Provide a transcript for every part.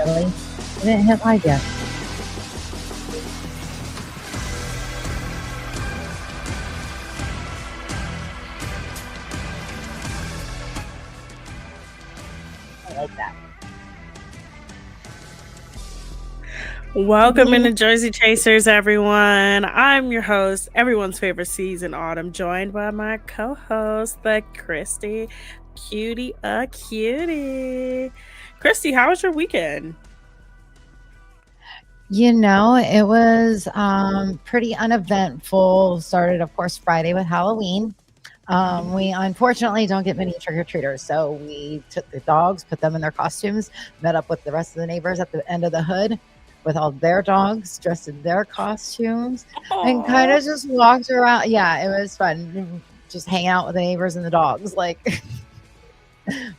Really? I didn't hit live yet. I like that. Welcome into Jersey Chasers, everyone. I'm your host, everyone's favorite season, Autumn, joined by my co-host, the Christy Cutie a Cutie. Christy, how was your weekend? It was pretty uneventful. Started, of course, Friday with Halloween. We unfortunately don't get many trick-or-treaters, so we took the dogs, put them in their costumes, met up with the rest of the neighbors at the end of the hood with all their dogs dressed in their costumes and kind of just walked around. Yeah, it was fun. Just hang out with the neighbors and the dogs. Like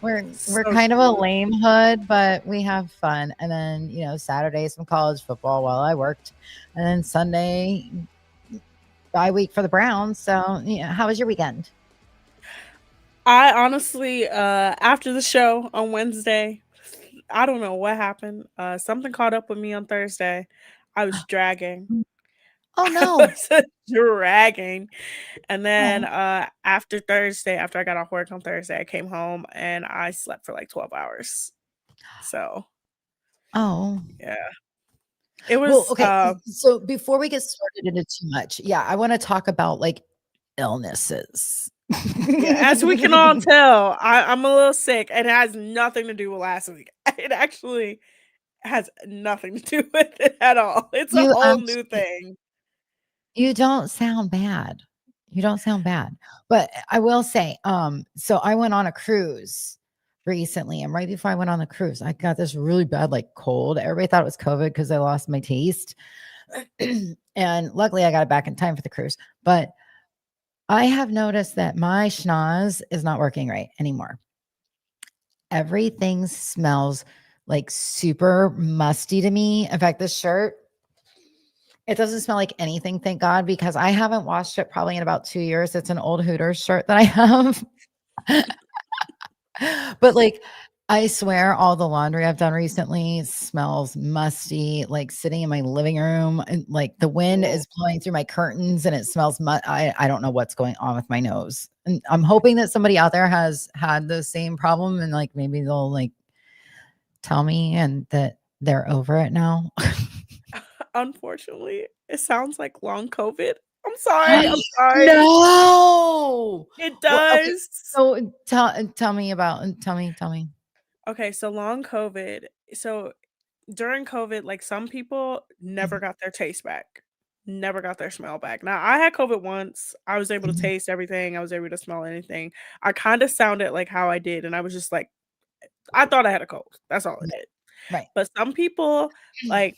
we're kind of a lame hood, but we have fun. And then, Saturday some college football while I worked. And then Sunday bye week for the Browns. So, how was your weekend? I honestly, after the show on Wednesday, I don't know what happened. Something caught up with me on Thursday. I was dragging. Oh I no. was dragging. And then Oh. after Thursday, after I got off work on Thursday, I came home and I slept for like 12 hours. So Oh. yeah. It Well, was okay. So before we get started into too much, I want to talk about like illnesses. yeah, as we can all tell, I'm a little sick and it has nothing to do with last week. It actually has nothing to do with it at all. It's a You whole new actually thing. you don't sound bad. You don't sound bad. But I will say, so I went on a cruise recently, and right before I went on the cruise, I got this really bad like cold. Everybody thought it was COVID because I lost my taste. And luckily I got it back in time for the cruise. But I have noticed that my schnoz is not working right anymore. Everything smells like super musty to me. In fact, this shirt, it doesn't smell like anything, thank God, because I haven't washed it probably in about 2 years. It's an old Hooters shirt that I have. But like, I swear all the laundry I've done recently smells musty, like sitting in my living room and like the wind is blowing through my curtains and it smells I don't know what's going on with my nose. And I'm hoping that somebody out there has had the same problem and like maybe they'll like tell me and that they're over it now. Unfortunately, it sounds like long COVID. I'm sorry. I'm sorry. No. It Well, okay. does. So tell me about tell me. Okay, so long COVID. So during COVID, like some people never Mhm, got their taste back, never got their smell back. Now, I had COVID once. I was able to mhm. taste everything. I was able to smell anything. I kind of sounded like how I did, and I was just like, I thought I had a cold. That's all it Right, did. right. But some people, like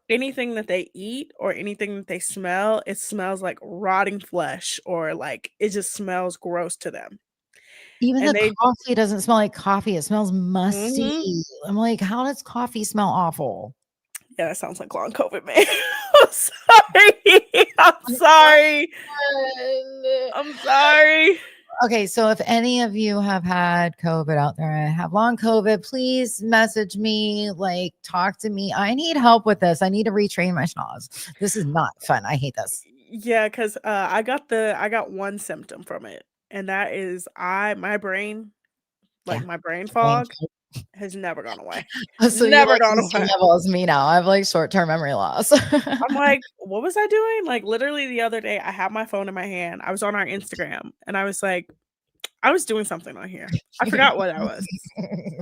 anything that they eat or anything that they smell, it smells like rotting flesh or like it just smells gross to them. Even And the they coffee doesn't smell like coffee, it smells musty. Mhm. I'm like, "How does coffee smell awful?" Yeah, that sounds like long COVID, man. I'm sorry. I'm sorry. I'm sorry. Okay, so if any of you have had COVID out there and have long COVID, please message me, like, talk to me. I need help with this. I need to retrain my schnoz. This is not fun. I hate this. Yeah, 'cause, I got one symptom from it, and that is my brain, like, Yeah. my brain Brain fog has never gone away. Oh, so you're Never like gone the same away. level as me now. I have like short-term memory loss. I'm like, "What was I doing?" Like, literally the other day, I had my phone in my hand, I was on our Instagram, and I was like, I was doing something on here. I forgot what I was.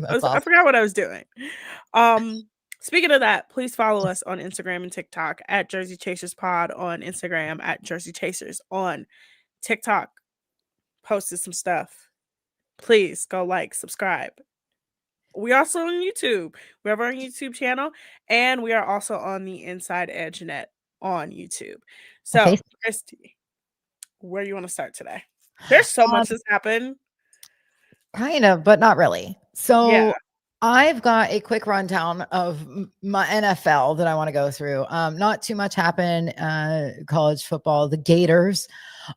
That's I awesome. forgot what I was doing. Um, Speaking of that, please follow us on Instagram and TikTok at Jersey Chasers Pod on Instagram, at Jersey Chasers on TikTok. Posted some stuff. Please go like, subscribe. We also on YouTube. We have our YouTube channel, and we are also on the Inside Edge Net on YouTube. Okay. So, Christy, where do you want to start today? There's so Um, much that's happened. Kind of, but not really. Yeah. So I've got a quick rundown of my NFL that I want to go through. Not too much happened. College football, the Gators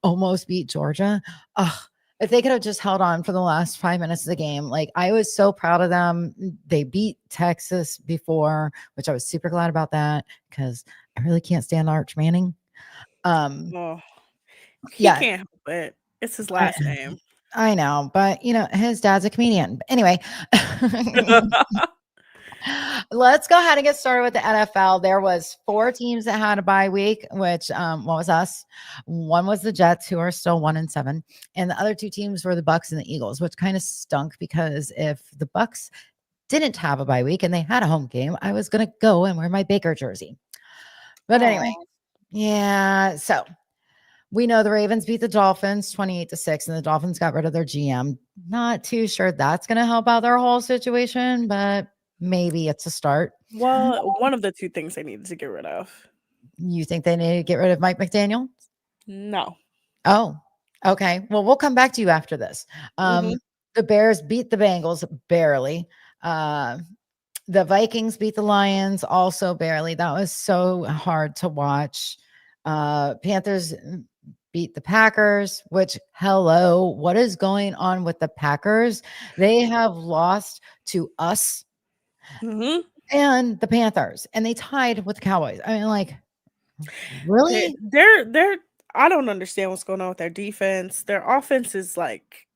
almost beat Georgia. Ugh, If they could have just held on for the last 5 minutes of the game, like I was so proud of them. They beat Texas before, which I was super glad about that because I really can't stand Arch Manning. Oh, he Yeah, can't help it. It's his I, last name. I know, but his dad's a comedian. But anyway, let's go ahead and get started with the NFL. There was 4 teams that had a bye week, which what was us. One was the Jets, who are still 1-7, and the other 2 teams were the Bucks and the Eagles, which kind of stunk because if the Bucks didn't have a bye week and they had a home game, I was gonna go and wear my Baker jersey. But anyway, yeah. So we know the Ravens beat the Dolphins 28-6, and the Dolphins got rid of their GM. Not too sure that's gonna help out their whole situation, but maybe it's a start. Well, one of the 2 things they needed to get rid of. You think they need to get rid of Mike McDaniel? No. Oh, okay. Well, we'll come back to you after this. The Bears beat the Bengals barely. The Vikings beat the Lions also barely. That was so hard to watch. Panthers beat the Packers, which, hello, what is going on with the Packers? They have lost to us and the Panthers, and they tied with the Cowboys. I mean, like, really? They're I don't understand what's going on with their defense. Their offense is like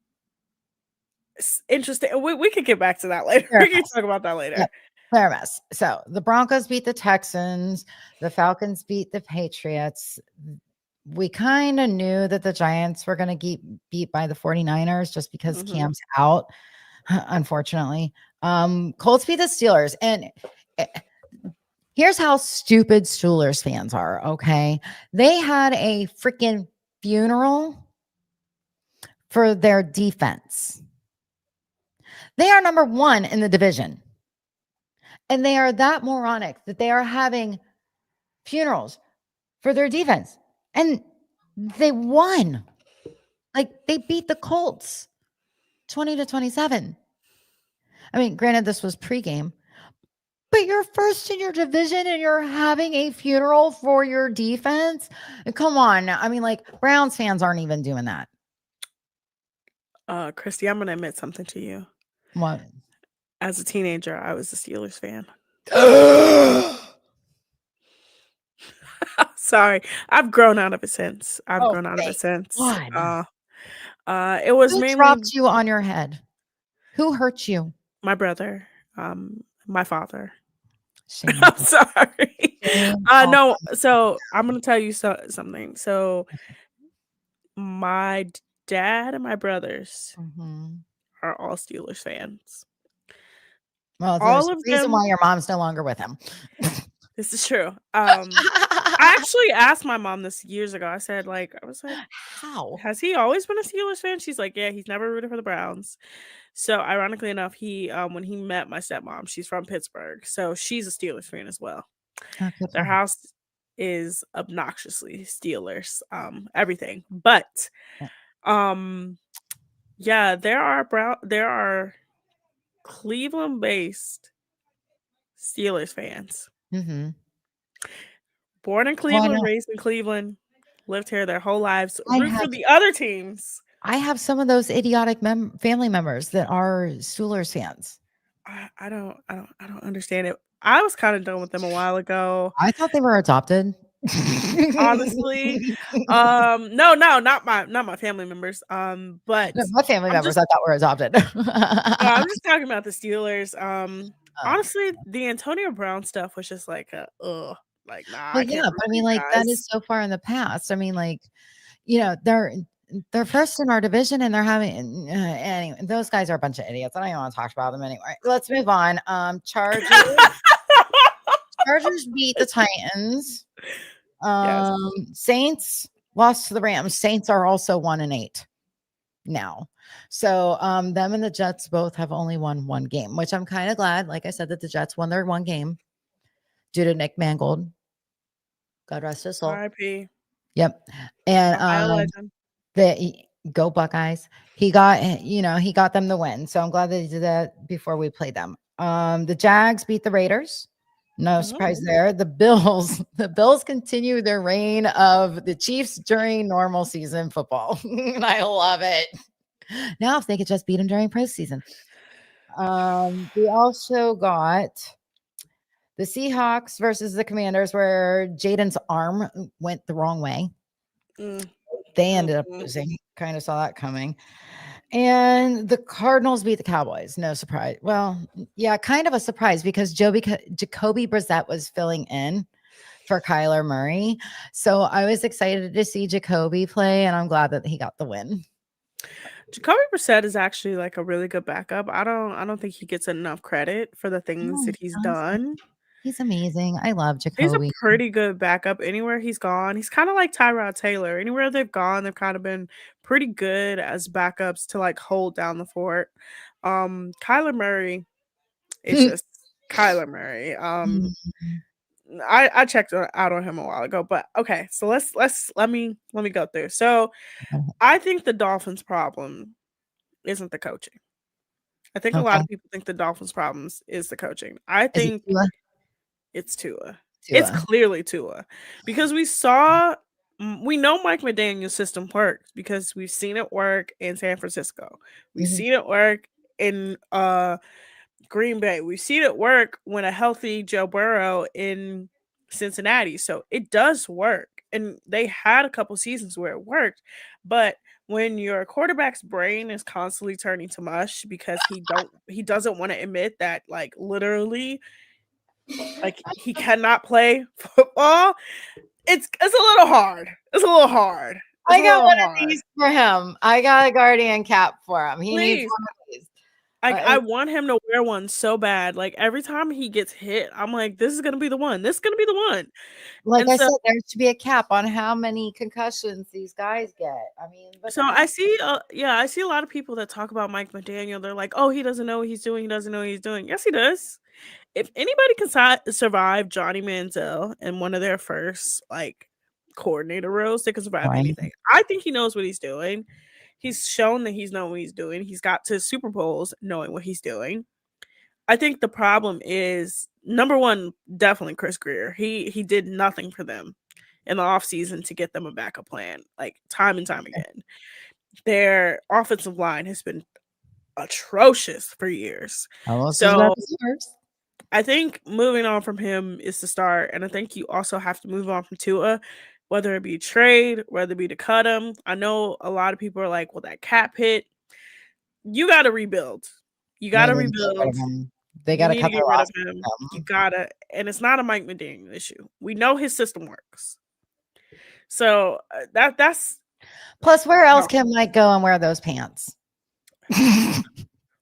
interesting. We could get back to that later. We can talk about that later. Yep. They're a mess. So the Broncos beat the Texans. The Falcons beat the Patriots. We kind of knew that the Giants were going to get beat by the 49ers just because Cam's out, unfortunately. Colts beat the Steelers. And here's how stupid Steelers fans are, okay? They had a freaking funeral for their defense. They are number 1 in the division. And they are that moronic that they are having funerals for their defense. And they won. Like, they beat the Colts 20-27. I mean, granted, this was pregame, but you're first in your division and you're having a funeral for your defense. Come on. I mean, like, Browns fans aren't even doing that. Christy, I'm going to admit something to you. What? As a teenager, I was a Steelers fan. Sorry, I've grown out of it since. It was Who mainly dropped you on your head? Who hurt you? My brother, my father. I'm sorry. No, so I'm gonna tell you something. So my dad and my brothers are all Steelers fans. Well, there's a reason why your mom's no longer with him. This is true. I actually asked my mom this years ago. I was like, how? Has he always been a Steelers fan? She's like, yeah, he's never rooted for the Browns. So ironically enough, he when he met my stepmom, she's from Pittsburgh, so she's a Steelers fan as well. Their house is obnoxiously Steelers, everything. But yeah, there are Cleveland-based Steelers fans. Born in Cleveland, raised in Cleveland, lived here their whole lives. Root for the other teams. I have some of those idiotic family members that are Steelers fans. I don't understand it. I was kind of done with them a while ago. I thought they were adopted. Honestly, no, not my family members. But my family members I thought were adopted. I'm just talking about the Steelers. Honestly, the Antonio Brown stuff was just like, like, nah. Well, yeah, but I mean, like, that is so far in the past. I mean, like, they're first in our division and they're having anyway, those guys are a bunch of idiots. I don't even want to talk about them anyway. Let's move on. Chargers beat the Titans. Yes. Saints lost to the Rams. Saints are also 1-8 now. So them and the Jets both have only won 1 game, which I'm kind of glad. Like I said, that the Jets won their 1 game due to Nick Mangold. God rest his soul. R.I.P. Yep. And go Buckeyes. He got them the win. So I'm glad that he did that before we played them. The Jags beat the Raiders. No surprise there. The Bills continue their reign of the Chiefs during normal season football. And I love it. Now, if they could just beat him during postseason. We also got the Seahawks versus the Commanders, where Jaden's arm went the wrong way. They ended up losing. Kind of saw that coming. And the Cardinals beat the Cowboys. No surprise. Well, yeah, kind of a surprise because Jacoby Brissett was filling in for Kyler Murray. So I was excited to see Jacoby play, and I'm glad that he got the win. Jacoby Brissett is actually like a really good backup. I don't think he gets enough credit for the things that he's done. He's amazing. I love Jacoby. He's a pretty good backup anywhere he's gone. He's kind of like Tyrod Taylor. Anywhere they've gone, they've kind of been pretty good as backups to like hold down the fort. Kyler Murray is just Kyler Murray. I checked out on him a while ago, but okay. So let me go through. So I think the Dolphins' problem isn't the coaching. I think a lot of people think the Dolphins' problems is the coaching. I think it's Tua. It's clearly Tua, because we know Mike McDaniel's system works because we've seen it work in San Francisco. We've seen it work in Green Bay. We've seen it work when a healthy Joe Burrow in Cincinnati. So it does work. And they had a couple seasons where it worked. But when your quarterback's brain is constantly turning to mush because he doesn't want to admit that, like, literally, like, he cannot play football, it's a little hard. It's a little hard. I got one of these for him. I got a Guardian cap for him. He needs one of these. I want him to wear one so bad. Like, every time he gets hit, I'm like, this is gonna be the one. This is gonna be the one. Like I said, there should be a cap on how many concussions these guys get. I mean, so I see, I see a lot of people that talk about Mike McDaniel. They're like, oh, he doesn't know what he's doing. He doesn't know what he's doing. Yes, he does. If anybody can survive Johnny Manziel in one of their first like coordinator roles, they can survive anything. I think he knows what he's doing. He's shown that he's known what he's doing. He's got to Super Bowls knowing what he's doing. I think the problem is, number one, definitely Chris Grier. He did nothing for them in the offseason to get them a backup plan, like time and time again. Their offensive line has been atrocious for years. So I think moving on from him is the start. And I think you also have to move on from Tua, whether it be trade, whether it be to cut him. I know a lot of people are like, well, that cap hit. You got to rebuild. You got to rebuild. They got to cut rid of him. You got to. And it's not a Mike McDaniel issue. We know his system works. So that's. Plus, where else can Mike go and wear those pants?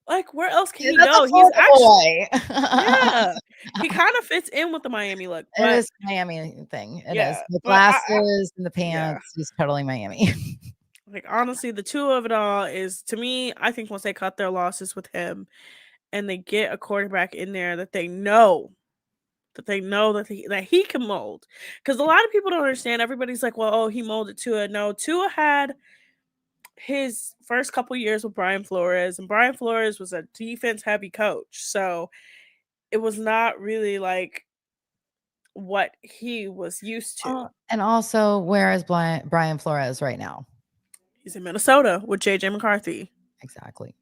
Like, where else can he go? He's actually, yeah, he kind of fits in with the Miami look. But, it is Miami thing. It is the glasses and the pants. Yeah. He's totally Miami. Like, honestly, the two of it all is, to me, I think once they cut their losses with him and they get a quarterback in there that they know that he can mold. Because a lot of people don't understand. Everybody's like, well, oh, he molded Tua. No, Tua had his first couple years with Brian Flores, and Brian Flores was a defense-heavy coach. So it was not really like what he was used to. And also, where is Brian Flores right now? He's in Minnesota with JJ McCarthy. Exactly.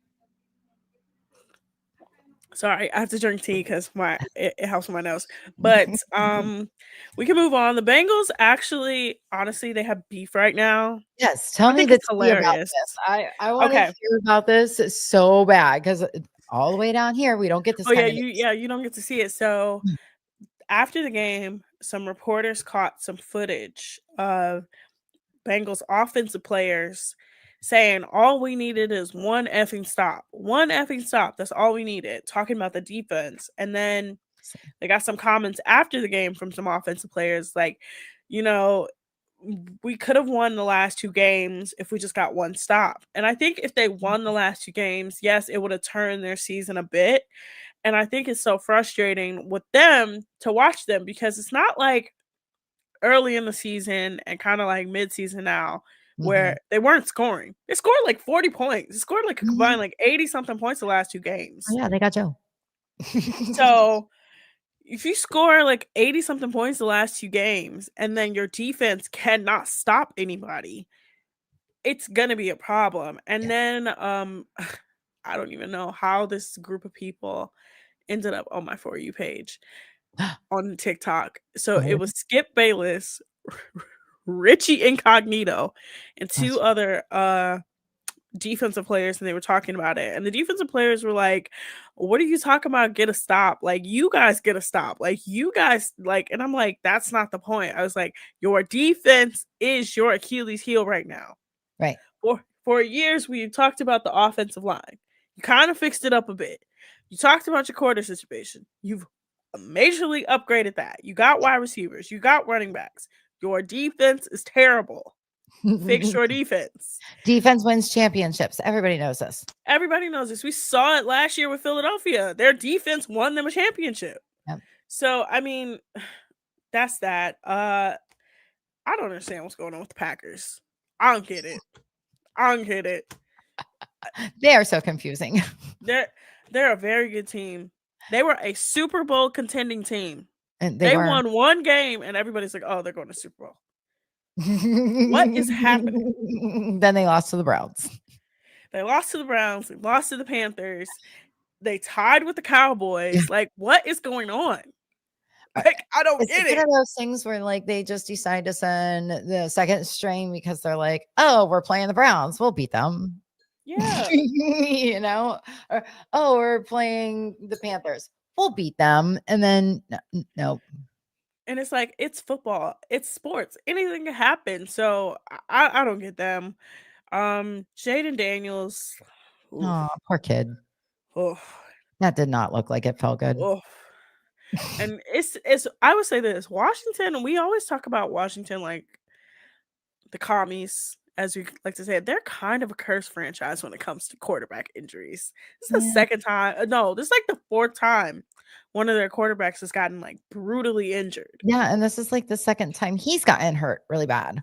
Sorry, I have to drink tea because it helps my nose. But we can move on. The Bengals actually, honestly, they have beef right now. Yes, tell me the tea about this. I want to hear about this. It's so bad because all the way down here we don't get to. Oh yeah, you don't get to see it. So after the game, some reporters caught some footage of Bengals offensive players saying all we needed is one effing stop. That's all we needed. Talking about the defense. And then they got some comments after the game from some offensive players like, you know, we could have won the last two games if we just got one stop. And I think if they won the last two games, yes, it would have turned their season a bit. And I think it's so frustrating with them to watch them because it's not like early in the season and kind of like mid-season now where they weren't scoring. They scored like 40 points. They scored like a combined like 80-something points the last two games. Oh, yeah, they got Joe. So if you score like 80-something points the last two games and then your defense cannot stop anybody, it's gonna be a problem. And then I don't even know how this group of people ended up on my For You page on TikTok. So it Weird. was Skip Bayless, Richie Incognito, and That's two other defensive players, and they were talking about it. And the defensive players were like, "What are you talking about? Get a stop. Like, you guys get a stop. Like, you guys like," and I'm like, "That's not the point." I was like, "Your defense is your Achilles heel right now." right. For years, we talked about the offensive line. You kind of fixed it up a bit. You talked about your quarter situation. You've majorly upgraded that. You got wide receivers. You got running backs. Your defense is terrible. Fix your defense. Defense wins championships. Everybody knows this. Everybody knows this. We saw it last year with Philadelphia. Their defense won them a championship. Yep. So, I mean, that's that. I don't understand what's going on with the Packers. I don't get it. I don't get it. They are so confusing. They're a very good team. They were a Super Bowl contending team. And They won one game, and everybody's like, "Oh, they're going to Super Bowl." What is happening? Then they lost to the Browns. They lost to the Browns. They lost to the Panthers. They tied with the Cowboys. Like, what is going on? Like, I don't It's get one it. of those things where like they just decide to send the second string because they're like, oh, we're playing the Browns. We'll beat them. Yeah. You know, or oh, we're playing the Panthers. We'll beat them. And then no. And it's like, it's football. It's sports. Anything can happen. So I don't get them. Jaden Daniels. Oh, poor kid. Oh, That did not look like it felt good. oh. And it's I would say this, Washington, we always talk about Washington like the commies, as we like to say. They're kind of a cursed franchise when it comes to quarterback injuries. This is the second time. No, this is like the fourth time one of their quarterbacks has gotten like brutally injured. Yeah, and this is like the second time he's gotten hurt really bad.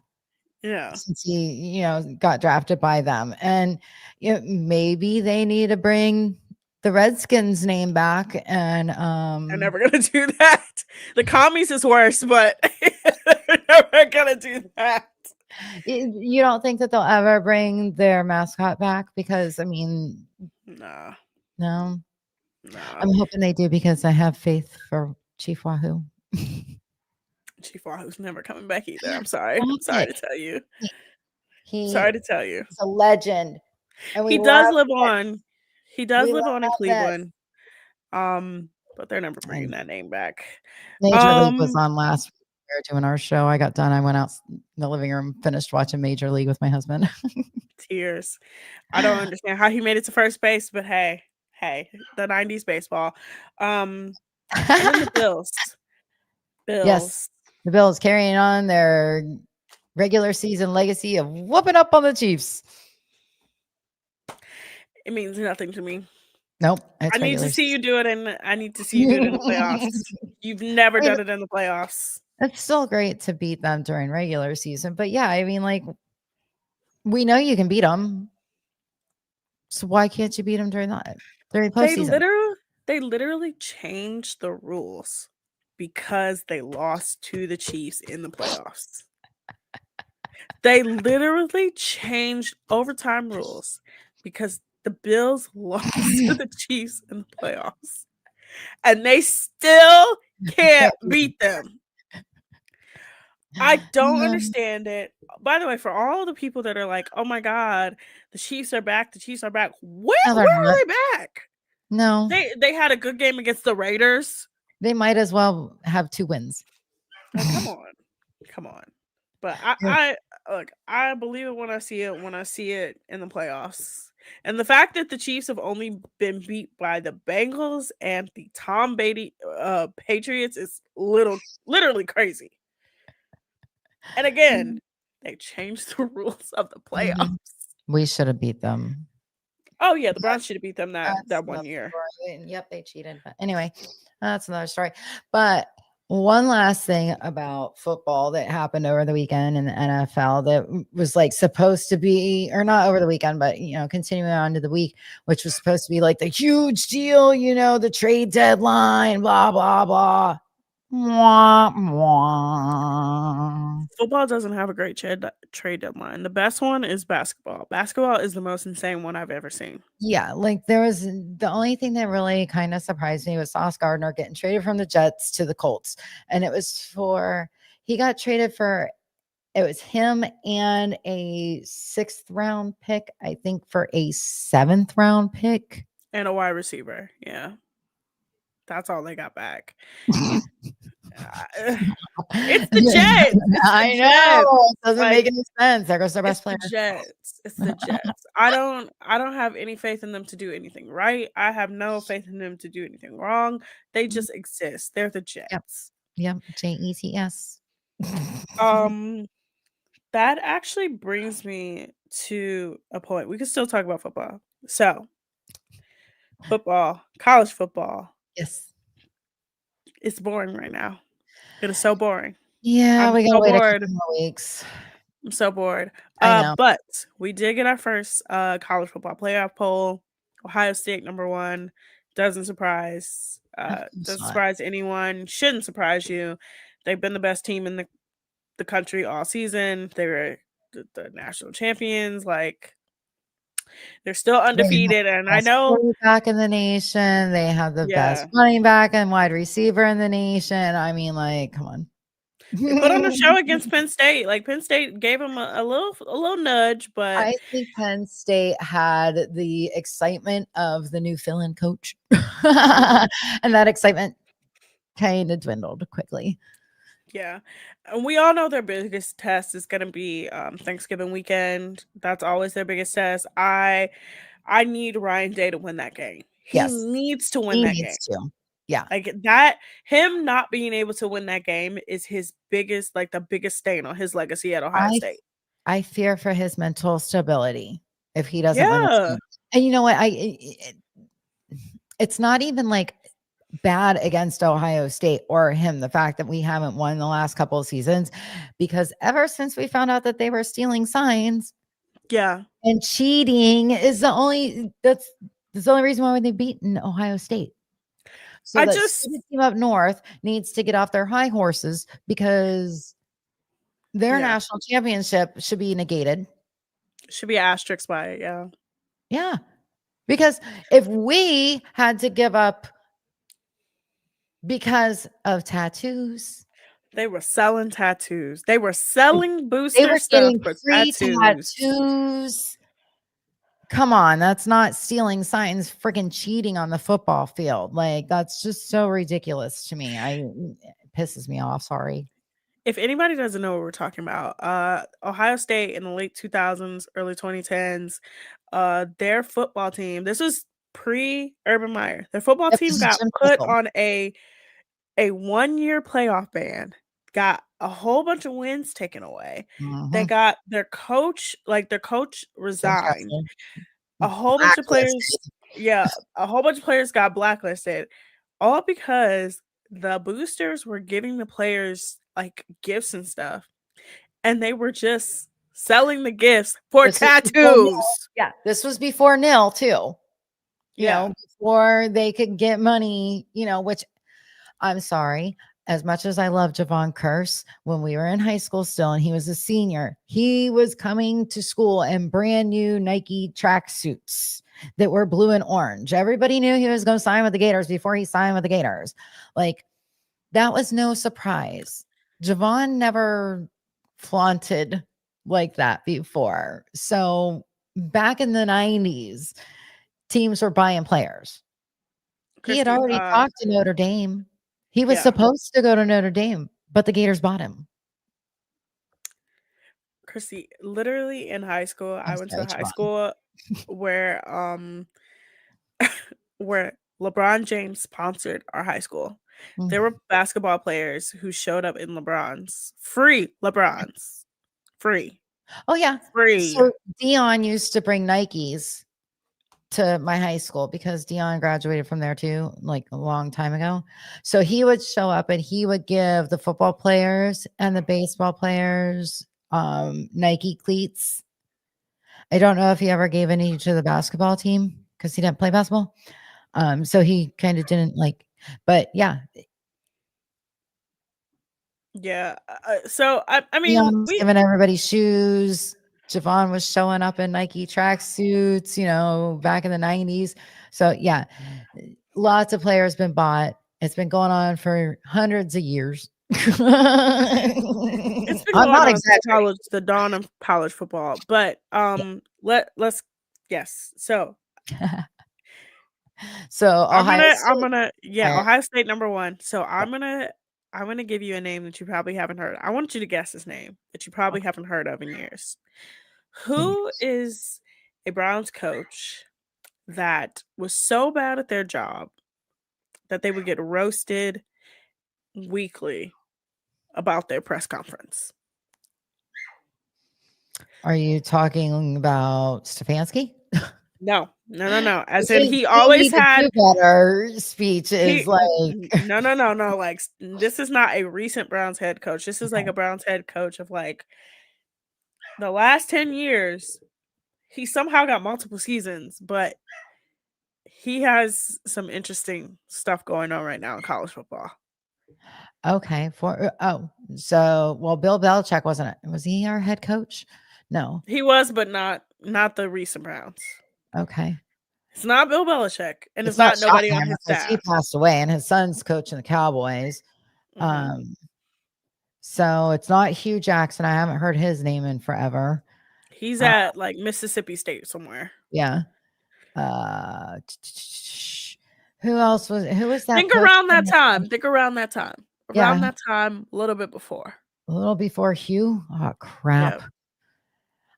Yeah. Since he, got drafted by them. And maybe they need to bring the Redskins name back. And they're never gonna do that. The commies is worse, but they're never gonna do that. You don't think that they'll ever bring their mascot back? Because I mean, no. I'm hoping they do because I have faith for Chief Wahoo. Chief Wahoo's never coming back either. I'm sorry. I'm sorry to tell you. He's a legend. And he does live on. He does live on in Cleveland. But they're never bringing that name back. Major League was on last week. We were doing our show. I got done. I went out in the living room, finished watching Major League with my husband. Tears. I don't understand how he made it to first base, but hey, the 90s baseball. And then the Bills. Yes. The Bills carrying on their regular season legacy of whooping up on the Chiefs. It means nothing to me. Nope. I need to see you do it, and I need to see you do it in the playoffs. You've never done it in the playoffs. It's still great to beat them during regular season, but yeah, I mean, like, we know you can beat them. So why can't you beat them during postseason? They literally changed the rules because they lost to the Chiefs in the playoffs. They literally changed overtime rules because the Bills lost to the Chiefs in the playoffs. And they still can't beat them. I don't understand it. By the way, for all the people that are like, oh my God, the Chiefs are back. Where are they back? No. They had a good game against the Raiders. They might as well have 2 wins. Oh, come on. But I believe it when I see it in the playoffs. And the fact that the Chiefs have only been beat by the Bengals and the Tom Brady Patriots is literally crazy. And again, they changed the rules of the playoffs. We should have beat them. Oh yeah, the Browns should have beat them that 1 year. Yep, they cheated. But anyway, that's another story. But one last thing about football that happened over the weekend in the NFL that was like supposed to be, or not over the weekend, but continuing on to the week, which was supposed to be like the huge deal, the trade deadline, blah, blah, blah. Wah, wah. Football doesn't have a great trade deadline. The best one is basketball. Basketball is the most insane one I've ever seen. Yeah, like there was the only thing that really kind of surprised me was Sauce Gardner getting traded from the Jets to the Colts. And it was for he got traded for it was him and a 6th round pick, I think for a 7th round pick. And a wide receiver. Yeah. That's all they got back. It's the Jets. I know. It doesn't make any sense. There goes their best player. It's the Jets. I don't have any faith in them to do anything right. I have no faith in them to do anything wrong. They just exist. They're the Jets. Yep. Jets. That actually brings me to a point. We can still talk about football. So, football, college football. Yes. It's boring right now. It is so boring. Yeah, we gotta wait a couple more weeks. I'm so bored. I know. But we did get our first college football playoff poll. Ohio State #1. Doesn't surprise. Doesn't surprise anyone. Shouldn't surprise you. They've been the best team in the country all season. They were the national champions. Like, they're still undefeated, and I know back in the nation. They have the best running back and wide receiver in the nation. I mean, like, come on. They put on a show against Penn State. Like, Penn State gave them a little nudge, but I think Penn State had the excitement of the new fill-in coach, and that excitement kind of dwindled quickly. Yeah, and we all know their biggest test is going to be Thanksgiving weekend. That's always their biggest test. I need Ryan Day to win that game. He needs to win that game. Yeah, like that. Him not being able to win that game is his biggest, like the biggest stain on his legacy at Ohio State. I fear for his mental stability if he doesn't win this game. And you know what? It's not even like bad against Ohio State or him, the fact that we haven't won the last couple of seasons, because ever since we found out that they were stealing signs, and cheating is the only reason why they've beaten Ohio State. So the team up north needs to get off their high horses, because their national championship should be negated. Should be asterisked by it. Yeah, because if we had to give up because of tattoos, they were selling tattoos. They were selling booster stuff for tattoos. Come on, that's not stealing signs, freaking cheating on the football field. Like, that's just so ridiculous to me. It pisses me off. Sorry. If anybody doesn't know what we're talking about, Ohio State in the late 2000s, early 2010s, their football team, this was pre-Urban Meyer, their football team got put on a 1-year playoff ban, got a whole bunch of wins taken away. They got their coach resigned. A whole bunch of players got blacklisted, all because the boosters were giving the players like gifts and stuff, and they were just selling the gifts for tattoos. This was before NIL too. You know, before they could get money, which I'm sorry, as much as I love Javon Curse, when we were in high school still and he was a senior, he was coming to school in brand new Nike tracksuits that were blue and orange. Everybody knew he was going to sign with the Gators before he signed with the Gators. Like, that was no surprise. Javon never flaunted like that before. So back in the 90s, teams were buying players. He had already talked to Notre Dame. He was supposed to go to Notre Dame, but the Gators bought him. Christy, literally in high school, I went to a high school where where LeBron James sponsored our high school. There were basketball players who showed up in LeBrons. Free. Oh, yeah. Free. So Dion used to bring Nikes to my high school because Dion graduated from there too, like a long time ago. So he would show up and he would give the football players and the baseball players Nike cleats. I don't know if he ever gave any to the basketball team because he didn't play basketball. So he kind of didn't like, but yeah. Yeah. So I mean, Deion was giving everybody shoes. Javon was showing up in Nike tracksuits, back in the 90s. So, yeah, lots of players been bought. It's been going on for hundreds of years. it's been I'm going not on since exaggerating. the dawn of college football. But let's yes. So Ohio State. Ohio State number 1. So I'm gonna give you a name that you probably haven't heard. I want you to guess his name that you probably haven't heard of in years. Who is a Browns coach that was so bad at their job that they would get roasted weekly about their press conference? Are you talking about Stefanski? No. As in, he always had better speech is like no. Like, this is not a recent Browns head coach. This is like a Browns head coach of like the last 10 years. He somehow got multiple seasons, but he has some interesting stuff going on right now in college football. Okay. Bill Belichick wasn't it? Was he our head coach? No. He was, but not the recent Browns. Okay. It's not Bill Belichick, and it's not nobody on his staff. He passed away, and his son's coaching the Cowboys. Mm-hmm. So it's not Hugh Jackson. I haven't heard his name in forever. He's at like Mississippi State somewhere. Yeah. Who else was? Who was that? Think around that time. Around that time, a little bit before. A little before Hugh. Oh crap! Yeah.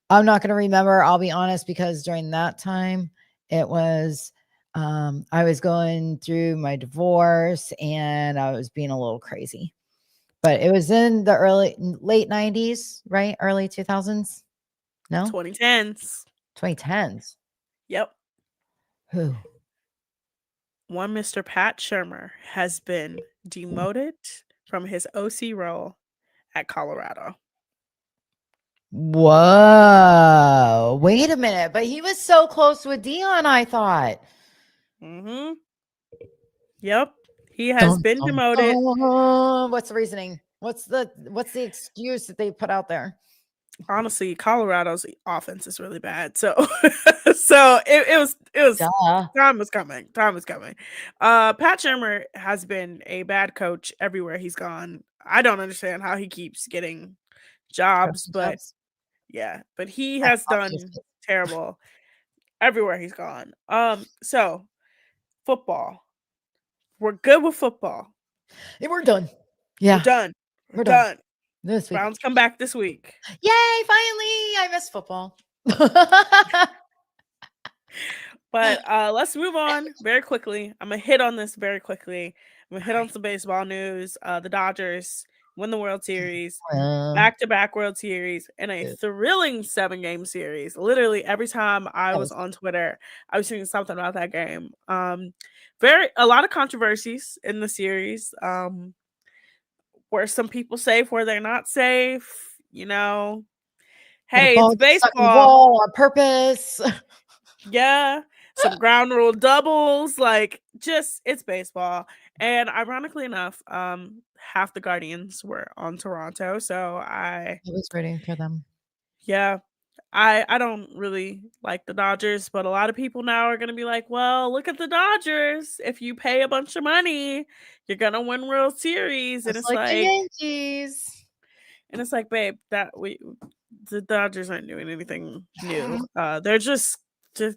I'm not going to remember. I'll be honest, because during that time, it was I was going through my divorce and I was being a little crazy. But it was in the late 90s, right? Early 2000s? No? 2010s. 2010s. Yep. Who? One Mr. Pat Shurmur has been demoted from his OC role at Colorado. Whoa. Wait a minute. But he was so close with Deion, I thought. Mm-hmm. Yep. He has been demoted. What's the reasoning? What's the excuse that they put out there? Honestly, Colorado's offense is really bad. So it was time was coming. Pat Shurmur has been a bad coach everywhere he's gone. I don't understand how he keeps getting jobs, but yeah, but he has done terrible everywhere he's gone. So football. We're good with football. Yeah, we're done. Yeah. We're done. This week. Browns come back this week. Yay, finally. I miss football. But let's move on very quickly. I'm going to hit on this very quickly. I'm going to hit on some baseball news. The Dodgers win the World Series, back-to-back World Series, in a thrilling 7-game series. Literally every time I was on Twitter, I was seeing something about that game. A lot of controversies in the series. Where some people safe, where they're not safe, Hey, it's baseball on purpose. Yeah, some ground rule doubles, it's baseball. And ironically enough, half the Guardians were on Toronto, so I was rooting for them. Yeah, I don't really like the Dodgers, but a lot of people now are going to be like, well, look at the Dodgers. If you pay a bunch of money, you're going to win World Series. And it's like the Yankees. And it's like, babe, the Dodgers aren't doing anything new. They're just they're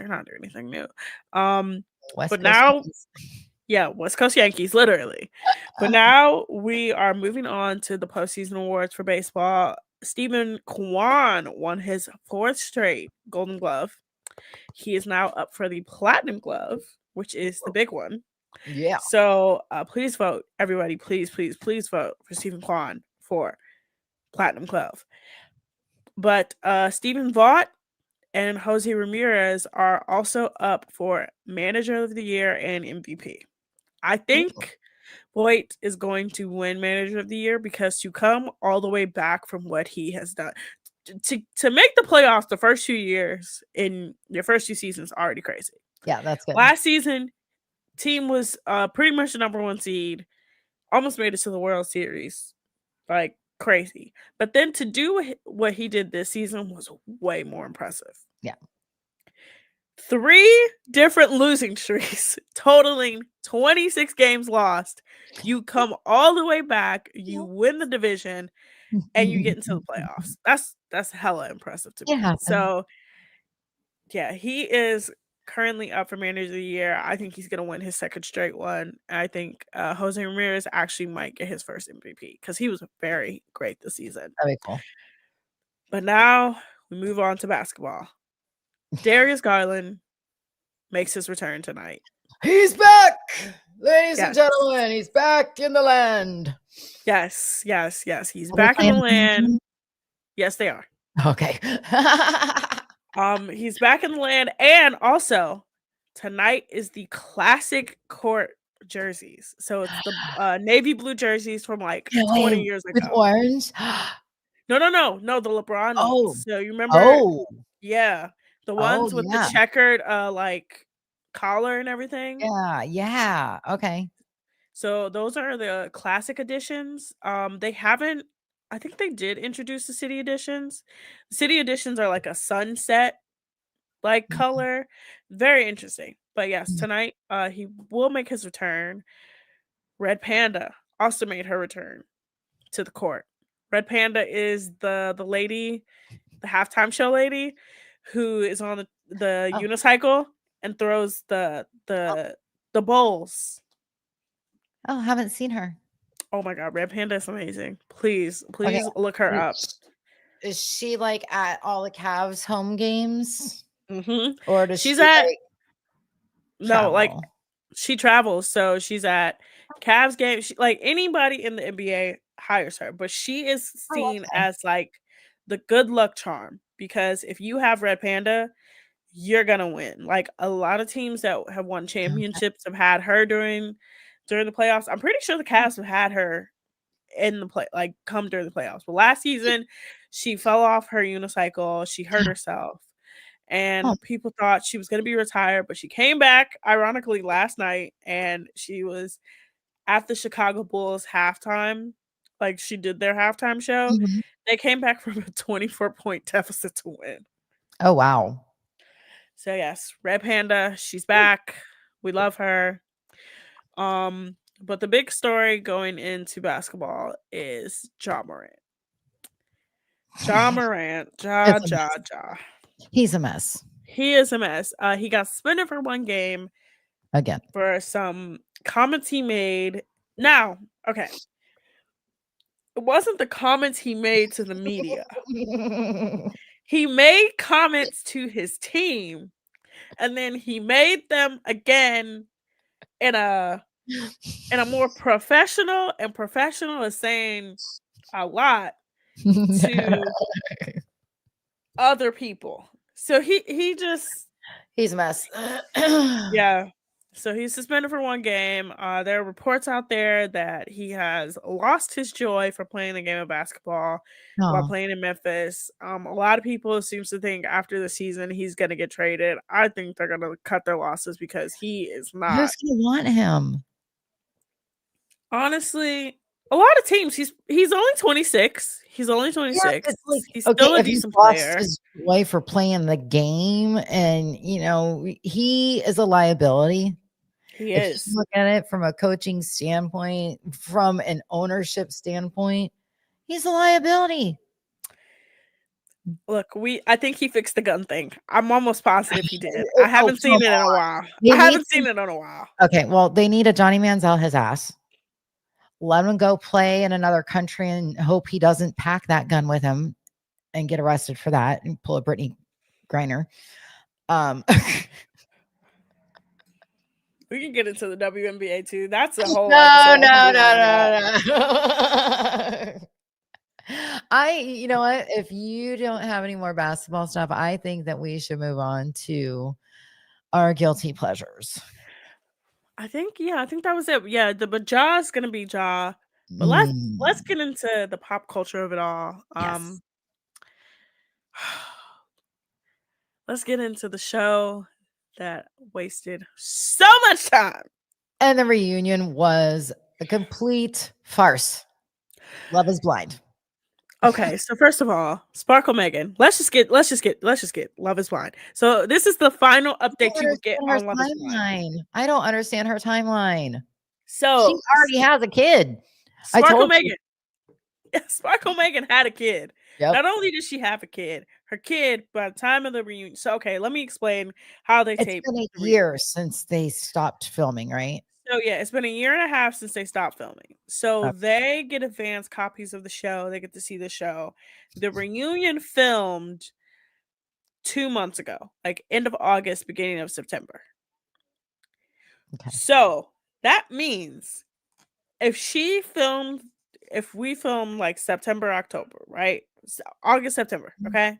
not doing anything new. But now, West Coast Yankees, literally. But now we are moving on to the postseason awards for baseball. Steven Kwan won his 4th straight Golden Glove. He is now up for the Platinum Glove, which is the big one. Yeah. So please vote, everybody. Please vote for Steven Kwan for Platinum Glove. But Stephen Vaught and Jose Ramirez are also up for Manager of the Year and MVP. I think Voit is going to win Manager of the Year because to come all the way back from what he has done to make the playoffs the first 2 years in your first 2 seasons already crazy. Yeah, that's good. Last season, team was pretty much the number 1 seed, almost made it to the World Series, like crazy. But then to do what he did this season was way more impressive. Yeah. 3 different losing streaks, totaling 26 games lost. You come all the way back, you win the division, and you get into the playoffs. That's hella impressive to me. So, yeah, he is currently up for Manager of the Year. I think he's going to win his second straight one. I think Jose Ramirez actually might get his first MVP because he was very great this season. That'd be cool. But now we move on to basketball. Darius Garland makes his return tonight. He's back, ladies and gentlemen. He's back in the land. Yes. He's back in the land. Yes, they are. Okay. He's back in the land, and also tonight is the classic court jerseys. So it's the navy blue jerseys from like 20 years ago. With orange? No, the LeBron ones. So you remember? Oh. Yeah. The ones with the checkered like collar and everything. Yeah. Okay. So those are the classic editions. They haven't, I think they did introduce the city editions. The city editions are like a sunset like color. Very interesting. But yes, tonight he will make his return. Red Panda also made her return to the court. Red Panda is the lady, the halftime show lady, who is on the unicycle and throws the bowls. Oh, haven't seen her. Oh my God, Red Panda is amazing. Please look her up. Is she like at all the Cavs home games? Mm-hmm. Or does she's she at travel? like she travels, so she's at Cavs games. Like anybody in the NBA hires her, but she is seen as like the good luck charm, because if you have Red Panda, you're gonna win. Like a lot of teams that have won championships have had her during the playoffs. I'm pretty sure the Cavs have had her in the play, like come during the playoffs. But last season, she fell off her unicycle. She hurt herself, and people thought she was going to be retired. But she came back, ironically, last night, and she was at the Chicago Bulls halftime. Like she did their halftime show. Mm-hmm. They came back from a 24-point deficit to win. Oh wow! So yes, Red Panda, she's back. We love her. But the big story going into basketball is Ja Morant. Ja Morant. Ja. He's a mess. He is a mess. He got suspended for 1 game. Again. For some comments he made. Now, okay. It wasn't the comments he made to the media. He made comments to his team, and then he made them again in a more professional, and professional is saying a lot to other people. So he's a mess. Yeah. So he's suspended for 1 game. There are reports out there that he has lost his joy for playing the game of basketball while playing in Memphis. A lot of people seems to think after the season he's going to get traded. I think they're going to cut their losses because he is not. Who's going to want him? Honestly, a lot of teams. He's only 26. He's only 26. Like, he's still a decent player. His way for playing the game, and he is a liability. He is. If you look at it from a coaching standpoint, from an ownership standpoint, he's a liability. Look, I think he fixed the gun thing. I'm almost positive he did. I haven't seen it in a while. Okay, well, they need a Johnny Manziel his ass. Let him go play in another country and hope he doesn't pack that gun with him and get arrested for that and pull a Brittany Griner. We can get into the WNBA too. That's a whole no. You know what? If you don't have any more basketball stuff, I think that we should move on to our guilty pleasures. I think that was it. Yeah, but Ja's gonna be Ja. But let's get into the pop culture of it all. Yes. Let's get into the show that wasted so much time. And the reunion was a complete farce. Love is Blind. Okay, so first of all, Sparkle Megan. Let's just get Love is Blind. So this is the final I don't update you would get understand her on Love is Blind. timeline. I don't understand her timeline. She So already has a kid. I Sparkle told you. Megan. Sparkle Megan had a kid. Yep. Not only did she have a kid, her kid by the time of the reunion. So okay, let me explain how they It's taped been a the reunion. year since they stopped filming, right? So yeah, it's been a year and a half since they stopped filming. So Okay. they get advanced copies of the show. They get to see the show. The reunion filmed 2 months ago, like end of August, beginning of September. Okay. So that means if we filmed like September, October, right? August, September, okay?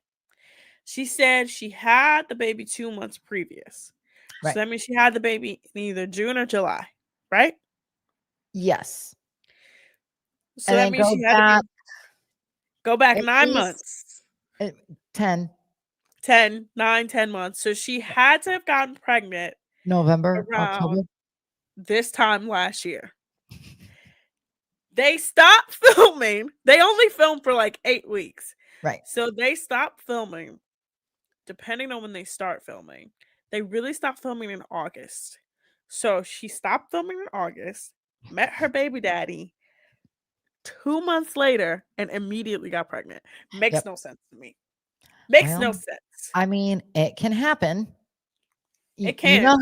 She said she had the baby 2 months previous. Right. So that means she had the baby in either June or July, right? Yes. So And that then means she had to go back at 9 least months. 10 10 months. So she had to have gotten pregnant November, around October. this time last year. They stopped filming. They only filmed for like 8 weeks. Right. So they stopped filming, depending on when they start filming. They really stopped filming in August. So she stopped filming in August, met her baby daddy 2 months later, and immediately got pregnant. Makes no sense to me. Makes no Well, sense. I mean, it can happen. It You can. know,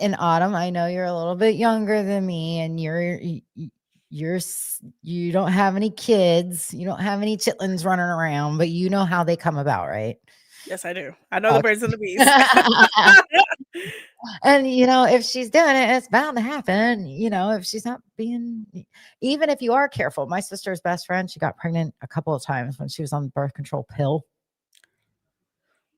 in Autumn, I know you're a little bit younger than me, and you don't have any kids, you don't have any chitlins running around, but you know how they come about, right? Yes, I do. I know the birds and the bees. And if she's doing it, it's bound to happen. If she's not being, even if you are careful. My sister's best friend, she got pregnant a couple of times when she was on the birth control pill.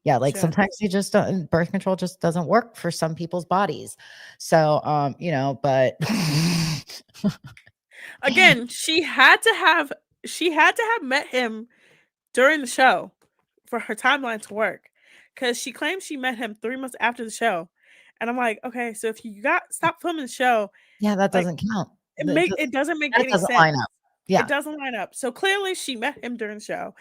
Yeah, like sometimes you just don't, birth control just doesn't work for some people's bodies. So, but again, she had to have met him during the show for her timeline to work, because she claims she met him 3 months after the show. And I'm like, okay, so if you stop filming the show, yeah, that like, doesn't count. it doesn't make That any doesn't sense. line up. Yeah, It doesn't line up. So clearly she met him during the show.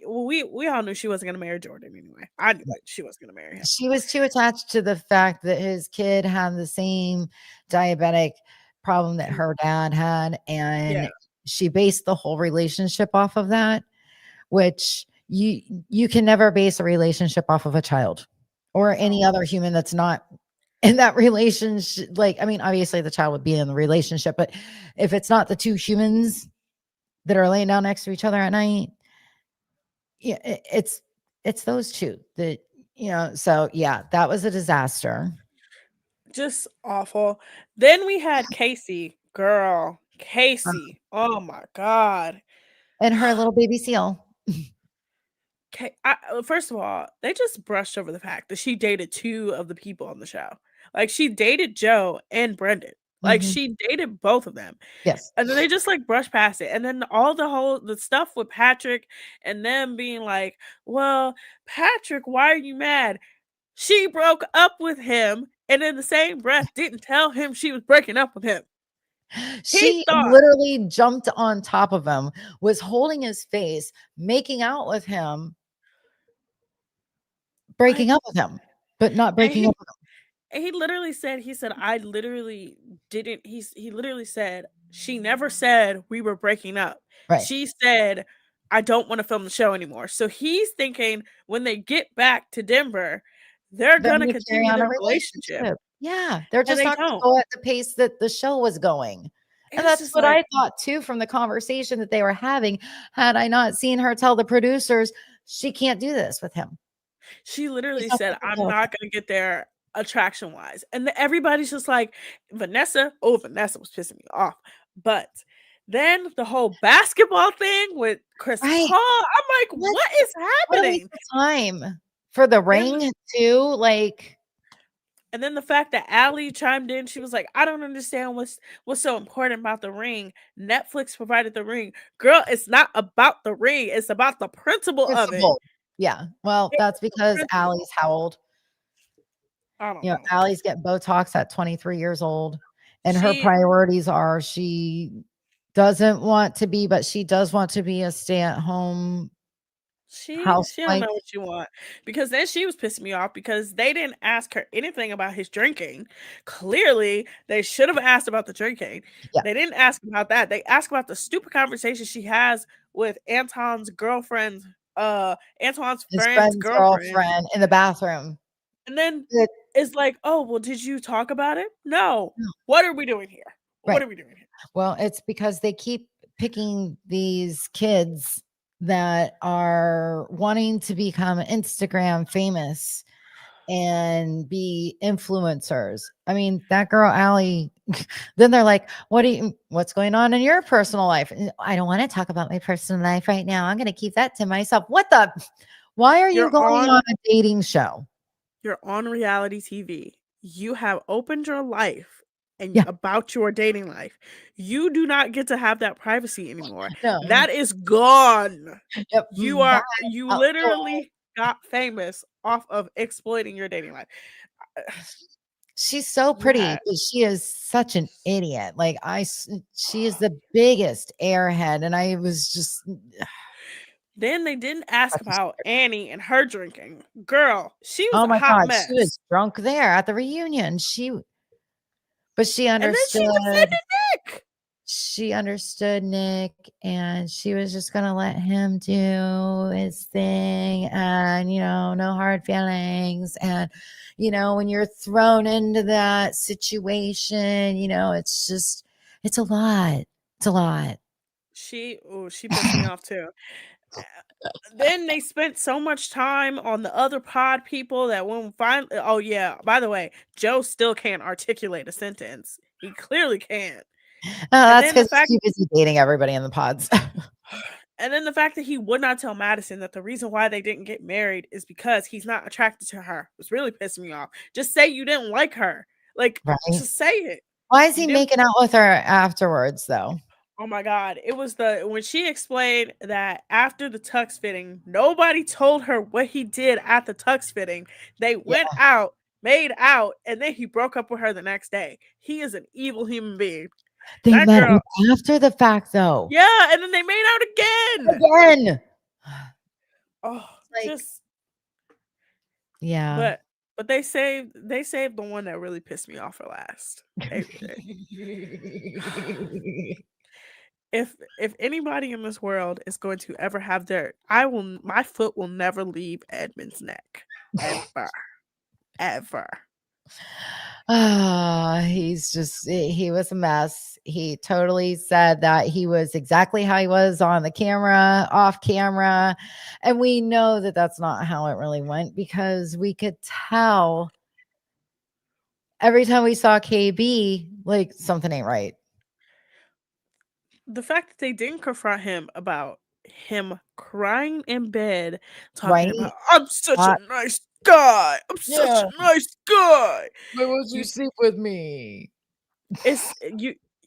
We all knew she wasn't gonna marry Jordan anyway. I knew it. She wasn't gonna marry him. she was too attached to the fact that his kid had the same diabetic problem that her dad had, and she based the whole relationship off of that, which you can never base a relationship off of a child or any other human that's not in that relationship. Like, I mean, obviously the child would be in the relationship, but if it's not the two humans that are laying down next to each other at night, yeah, it's those two that, so yeah, that was a disaster. Just awful. Then we had Casey. Girl, Casey. Oh my God. And her little baby seal. First of all, they just brushed over the fact that she dated 2 of the people on the show. Like, she dated Joe and Brendan. Like, she dated both of them. Yes. And then they just like brush past it. And then the stuff with Patrick and them being like, well, Patrick, why are you mad? She broke up with him, and in the same breath didn't tell him she was breaking up with him. She literally jumped on top of him, was holding his face, making out with him, breaking up with him, but not breaking up with him. And he literally said, I literally didn't. He literally said, she never said we were breaking up. Right. She said, I don't want to film the show anymore. So he's thinking when they get back to Denver, they're going to continue their relationship. Yeah. They're just not going to go at the pace that the show was going. And that's what I thought too, from the conversation that they were having. Had I not seen her tell the producers, she can't do this with him. She literally said, I'm not going to get there attraction wise. And everybody's just like, Vanessa was pissing me off. But then the whole basketball thing with Chris Paul, I'm like, what is happening? Time for the ring too, like. And then the fact that Allie chimed in, she was like, I don't understand what's so important about the ring. Netflix provided the ring. Girl, it's not about the ring. It's about the principle of it. Yeah. Well, that's because Allie's how old? I don't know. Allie's getting Botox at 23 years old. And her priorities are she doesn't want to be, but she does want to be a stay-at-home She don't housewife. know what you want, because then she was pissing me off because they didn't ask her anything about his drinking. Clearly, they should have asked about the drinking. Yeah. They didn't ask about that. They asked about the stupid conversation she has with Anton's girlfriend, Antoine's His friend's friend's girlfriend. girlfriend in the bathroom. And then It it's like, "Oh, well, did you talk about it?" No. No. What are we doing here? What Right. are we doing here? Well, it's because they keep picking these kids that are wanting to become Instagram famous and be influencers. I mean, that girl Allie, then they're like, what's going on in your personal life? I don't want to talk about my personal life right now. I'm going to keep that to myself. Why are you You're going on on a dating show? You're on reality TV. You have opened your life and Yeah. about your dating life. You do not get to have that privacy anymore. No. That is gone. Yep. You literally got famous off of exploiting your dating life. She's so You pretty, had but she is such an idiot. Like she is the biggest airhead, and I was just Then they didn't ask about Annie and her drinking. Girl, she was oh a my hot god, mess. she was drunk there at the reunion. But she And then she understood. defended Nick. She understood Nick, and she was just gonna let him do his thing, and no hard feelings. And when you're thrown into that situation, it's a lot. It's a lot. She pissed me off too. Then they spent so much time on the other pod people that when finally, oh yeah, by the way, Joe still can't articulate a sentence. He clearly can't. That's because he's too busy dating everybody in the pods. And then the fact that he would not tell Madison that the reason why they didn't get married is because he's not attracted to her was really pissing me off. Just say you didn't like her. Like, right? Just say it. Why is he making out with her afterwards, though? Oh my God. It was when she explained that after the tux fitting, nobody told her what he did at the tux fitting. They went out, made out, and then he broke up with her the next day. He is an evil human being. They met up after the fact, though. Yeah, and then they made out again. Oh, yeah. But they saved the one that really pissed me off for last. If anybody in this world is going to ever have my foot will never leave Edmund's neck. Ever. He was a mess. He totally said that he was exactly how he was on the camera, off camera. And we know that that's not how it really went, because we could tell every time we saw KB, like, something ain't right. The fact that they didn't confront him about him crying in bed, talking about, I'm such a nice guy. I'm such a nice guy. Why won't you sleep with me?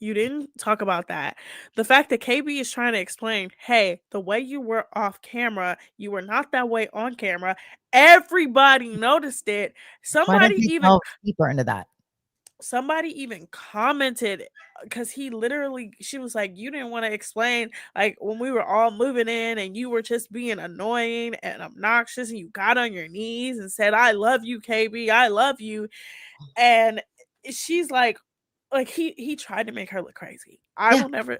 You didn't talk about that. The fact that KB is trying to explain, hey, the way you were off camera, you were not that way on camera. Everybody noticed it. Somebody even deeper into that. Somebody even commented, because she was like, you didn't want to explain, like, when we were all moving in and you were just being annoying and obnoxious, and you got on your knees and said, I love you, KB, I love you. And she's like he tried to make her look crazy. I will never.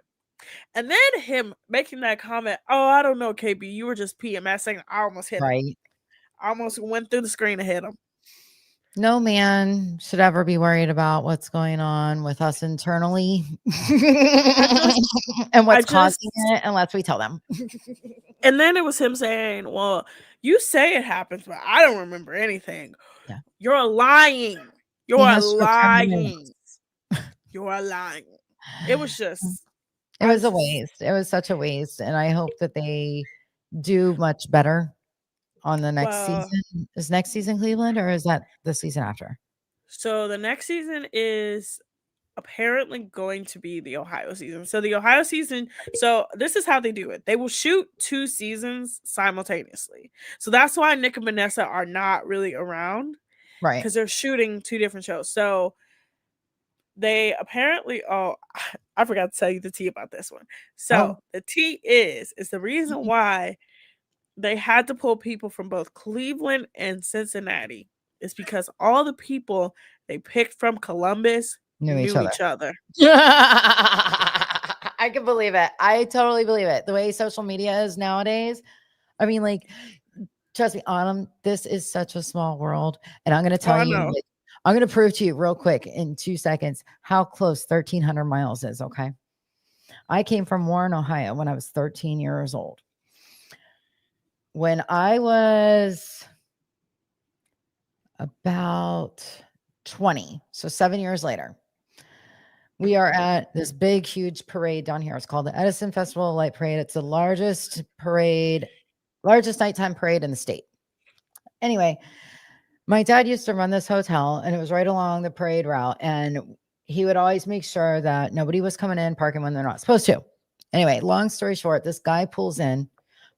And then him making that comment, oh, I don't know, KB, you were just PMSing. I almost hit him. I almost went through the screen to hit him. No man should ever be worried about what's going on with us internally and what's causing it unless we tell them. And then it was him saying, well, you say it happens, but I don't remember anything. Yeah. You're lying. You're lying. You're lying. It was just. It was a waste. It was such a waste. And I hope that they do much better on the next season. Is next season Cleveland, or is that the season after? So the next season is apparently going to be the Ohio season. So the Ohio season, so this is how they do it. They will shoot 2 seasons simultaneously. So that's why Nick and Vanessa are not really around. Right. Because they're shooting 2 different shows. So they apparently, I forgot to tell you the tea about this one. So Oh, the tea is the reason why they had to pull people from both Cleveland and Cincinnati is because all the people they picked from Columbus knew each knew other. each other. I can believe it. I totally believe it. The way social media is nowadays. I mean, like, trust me, Autumn, this is such a small world. And I'm going to Oh, tell I you, know. like, I'm going to prove to you real quick in 2 seconds how close 1,300 miles is. Okay. I came from Warren, Ohio when I was 13 years old. When I was about 20, so 7 years later, we are at this big, huge parade down here. It's called the Edison Festival of Light Parade. It's the largest nighttime parade in the state. Anyway, my dad used to run this hotel, and it was right along the parade route. And he would always make sure that nobody was coming in, parking when they're not supposed to. Anyway, long story short, this guy pulls in.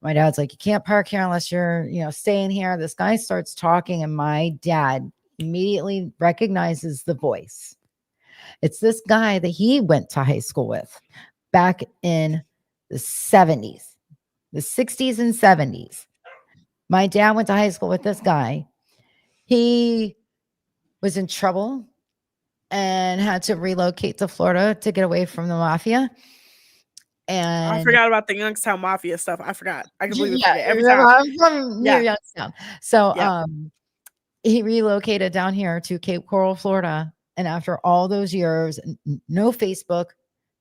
My dad's like, you can't park here unless you're, staying here. This guy starts talking, and my dad immediately recognizes the voice. It's this guy that he went to high school with back in the 70s, the 60s and 70s. My dad went to high school with this guy. He was in trouble and had to relocate to Florida to get away from the mafia. And I forgot about the Youngstown Mafia stuff. I forgot. I completely forget every remember, time. I'm from near Youngstown. So Yeah. he relocated down here to Cape Coral, Florida. And after all those years, no Facebook,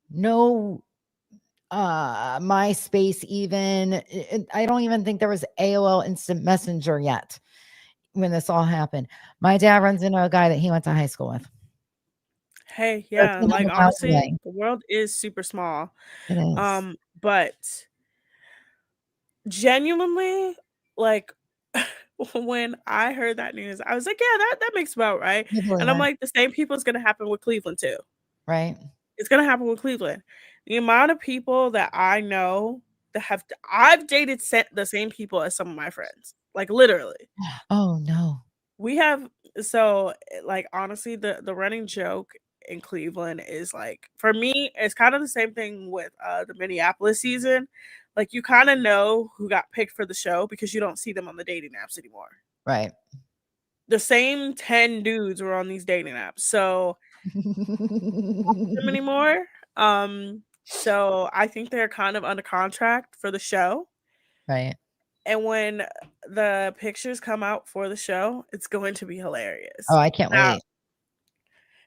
no MySpace, even I don't even think there was AOL Instant Messenger yet when this all happened. My dad runs into a guy that he went to high school with. Hey, yeah, like 1,300 miles honestly, away. the world is super small. It is. But genuinely, like when I heard that news, I was like, yeah, that makes about right. I believe And I'm it. like, the same people is gonna happen with Cleveland too. Right. It's gonna happen with Cleveland. The amount of people that I know that I've dated the same people as some of my friends, like literally. Oh no. We have like honestly, the running joke in Cleveland is like for me, it's kind of the same thing with the Minneapolis season. Like you kind of know who got picked for the show because you don't see them on the dating apps anymore. Right. The same 10 dudes were on these dating apps, so them anymore. So I think they're kind of under contract for the show. Right. And when the pictures come out for the show, it's going to be hilarious. Oh, I can't wait.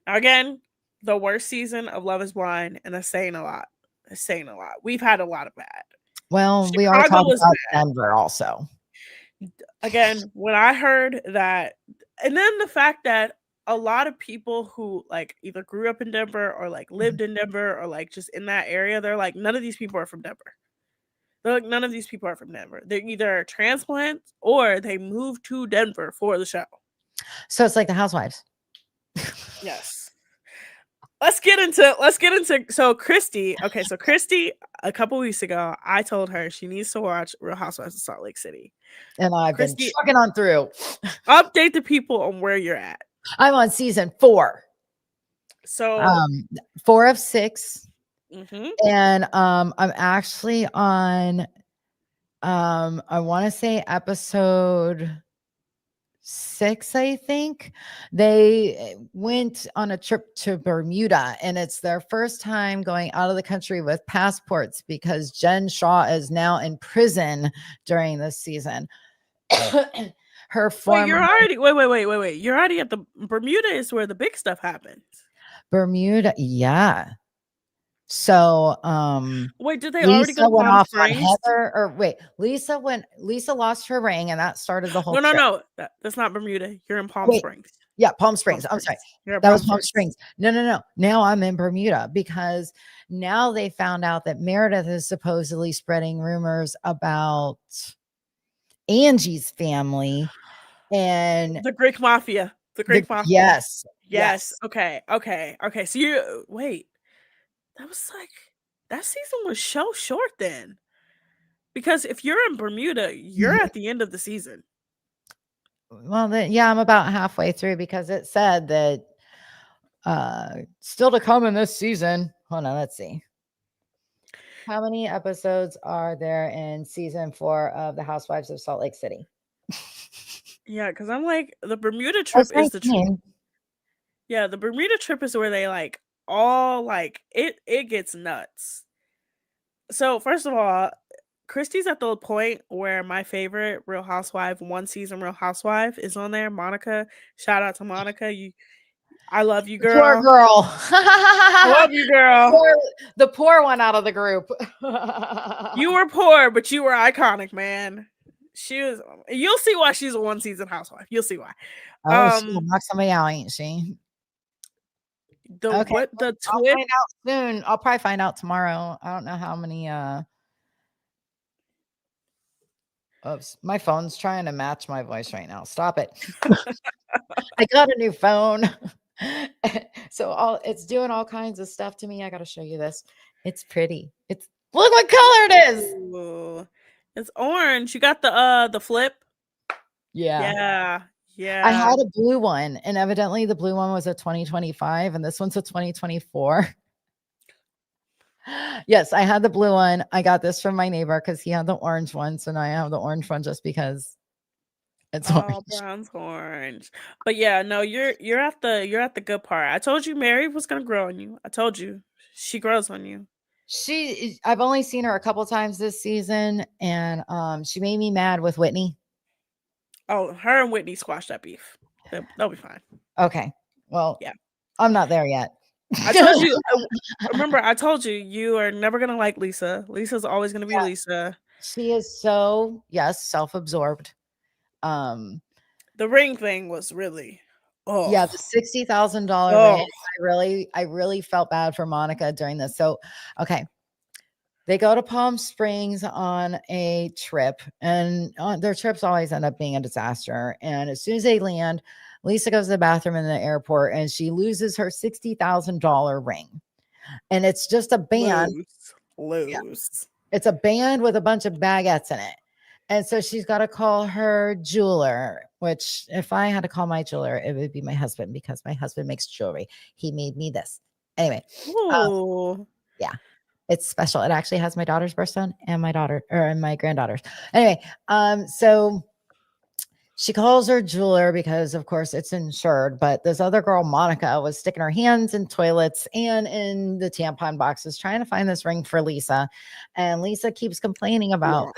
Now again, the worst season of Love is Blind, and that's saying a lot. It's saying a lot. We've had a lot of bad. Well, we are talking about Denver also. Again, when I heard that, and then the fact that a lot of people who like either grew up in Denver or like lived in Denver or like just in that area, they're like, none of these people are from Denver. They're like, none of these people are from Denver. They're either transplants or they moved to Denver for the show. So it's like the Housewives. Yes. Let's get into so Christy. Okay, so Christy, a couple weeks ago, I told her she needs to watch Real Housewives of Salt Lake City. And I've been trucking on through. Update the people on where you're at. I'm on season 4. So 4 of 6. Mm-hmm. And I'm actually on I want to say episode 6, I think. They went on a trip to Bermuda, and it's their first time going out of the country with passports because Jen Shaw is now in prison during this season. Her former wait. You're already at the Bermuda is where the big stuff happens. Bermuda, yeah. So wait, did they Lisa already go went Palm off Springs? on Heather, or wait, Lisa lost her ring, and that started the whole trip. No. That's not Bermuda. You're in Palm Springs. Yeah, Palm Springs. I'm sorry. That was Palm Springs. No. Now I'm in Bermuda because now they found out that Meredith is supposedly spreading rumors about Angie's family and the Greek Mafia. The Greek Mafia. Yes. Okay. So you wait. That was like that season was so short then. Because if you're in Bermuda, you're at the end of the season. Well, yeah, I'm about halfway through because it said that still to come in this season, Hold on, let's see. How many episodes are there in season 4 of The Housewives of Salt Lake City? Yeah, because I'm like, the Bermuda trip That's is the trip. 19. Yeah, the Bermuda trip is where they like all like it gets nuts. So first of all, Christy's at the point where my favorite Real Housewife, one season Real Housewife is on there. Monica. Shout out to Monica. I love you, Poor girl. girl. I love you, girl. The poor one out of the group. You were poor, but you were iconic, man. She was. You'll see why she's a one season housewife. You'll see why. Oh, she'll knock somebody out, ain't she? Okay. I'll twist? find out soon. I'll probably find out tomorrow. I don't know how many. Oops, my phone's trying to match my voice right now. Stop it. I got a new phone. So it's doing all kinds of stuff to me. I got to show you this. It's pretty. Look what color it is. Ooh, it's orange. You got the flip. Yeah. Yeah. I had a blue one, and evidently the blue one was a 2025, and this one's a 2024. Yes, I had the blue one. I got this from my neighbor because he had the orange one. So now I have the orange one just because it's orange. Brown's orange. But yeah, no, you're at the good part. I told you Mary was gonna grow on you. I told you she grows on you. I've only seen her a couple times this season, and she made me mad with Whitney. Oh, her and Whitney squashed that beef. They'll be fine. Okay. Well, yeah. I'm not there yet. I told you. Remember, I told you are never gonna like Lisa. Lisa's always gonna be Lisa. She is so self-absorbed. The ring thing was really. Yeah, the $60,000 ring. I really felt bad for Monica during this. So, okay. They go to Palm Springs on a trip, and their trips always end up being a disaster. And as soon as they land, Lisa goes to the bathroom in the airport, and she loses her $60,000 ring. And it's just a band. Lose. Yeah. It's a band with a bunch of baguettes in it. And so she's got to call her jeweler, which if I had to call my jeweler, it would be my husband, because my husband makes jewelry. He made me this. Anyway. Yeah. It's special. It actually has my daughter's birthstone and my granddaughter's. Anyway, so she calls her jeweler because, of course, it's insured. But this other girl, Monica, was sticking her hands in toilets and in the tampon boxes trying to find this ring for Lisa. And Lisa keeps complaining about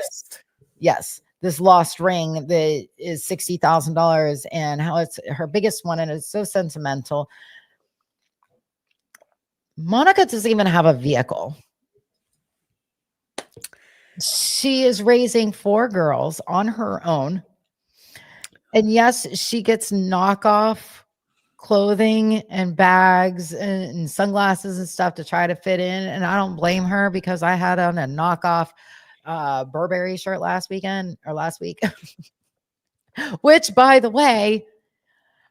this lost ring that is $60,000 and how it's her biggest one. And it's so sentimental. Monica doesn't even have a vehicle. She is raising 4 girls on her own. And yes, she gets knockoff clothing and bags and sunglasses and stuff to try to fit in. And I don't blame her, because I had on a knockoff Burberry shirt last week, which, by the way,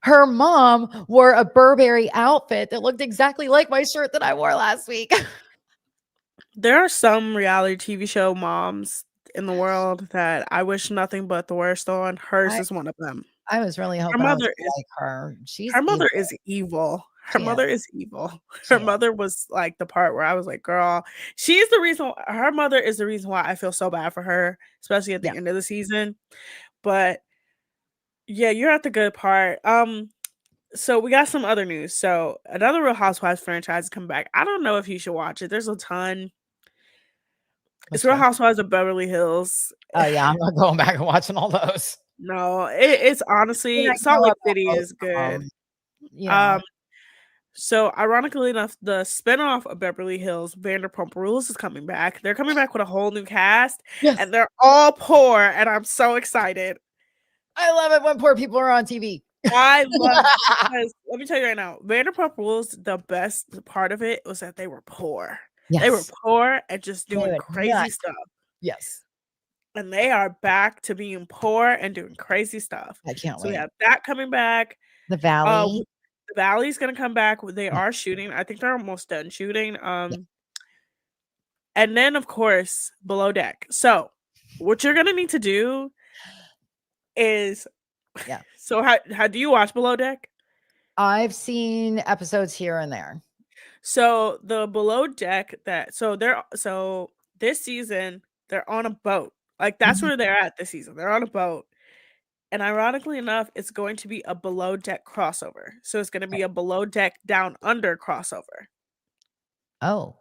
her mom wore a Burberry outfit that looked exactly like my shirt that I wore last week. There are some reality TV show moms in the world that I wish nothing but the worst on. Hers is one of them. I was really hoping her mother is like her. Her mother is evil. Her mother is evil. Her mother was like the part where I was like, girl, she's the reason. Her mother is the reason why I feel so bad for her, especially at the end of the season. But yeah, you're at the good part. So we got some other news. So another Real Housewives franchise is coming back. I don't know if you should watch it. There's a ton. It's Real Housewives of Beverly Hills. Oh yeah, I'm not going back and watching all those. No, it's honestly Salt Lake City is good. So ironically enough, the spinoff of Beverly Hills, Vanderpump Rules, is coming back. They're coming back with a whole new cast, and they're all poor, and I'm so excited. I love it when poor people are on TV. I love it because, let me tell you right now, Vanderpump Rules, the best part of it was that they were poor. They were poor and just doing crazy stuff. Yes. And they are back to being poor and doing crazy stuff. I can't wait. So we have that coming back. The Valley. The Valley's going to come back. They are shooting. I think they're almost done shooting. And then, of course, Below Deck. So what you're going to need to do is... So how do you watch Below Deck? I've seen episodes here and there. So the below deck so this season they're on a boat. Like that's Mhm. where they're at this season. They're on a boat. And ironically enough, it's going to be a below deck crossover. So it's going to be a below deck down under crossover. Oh.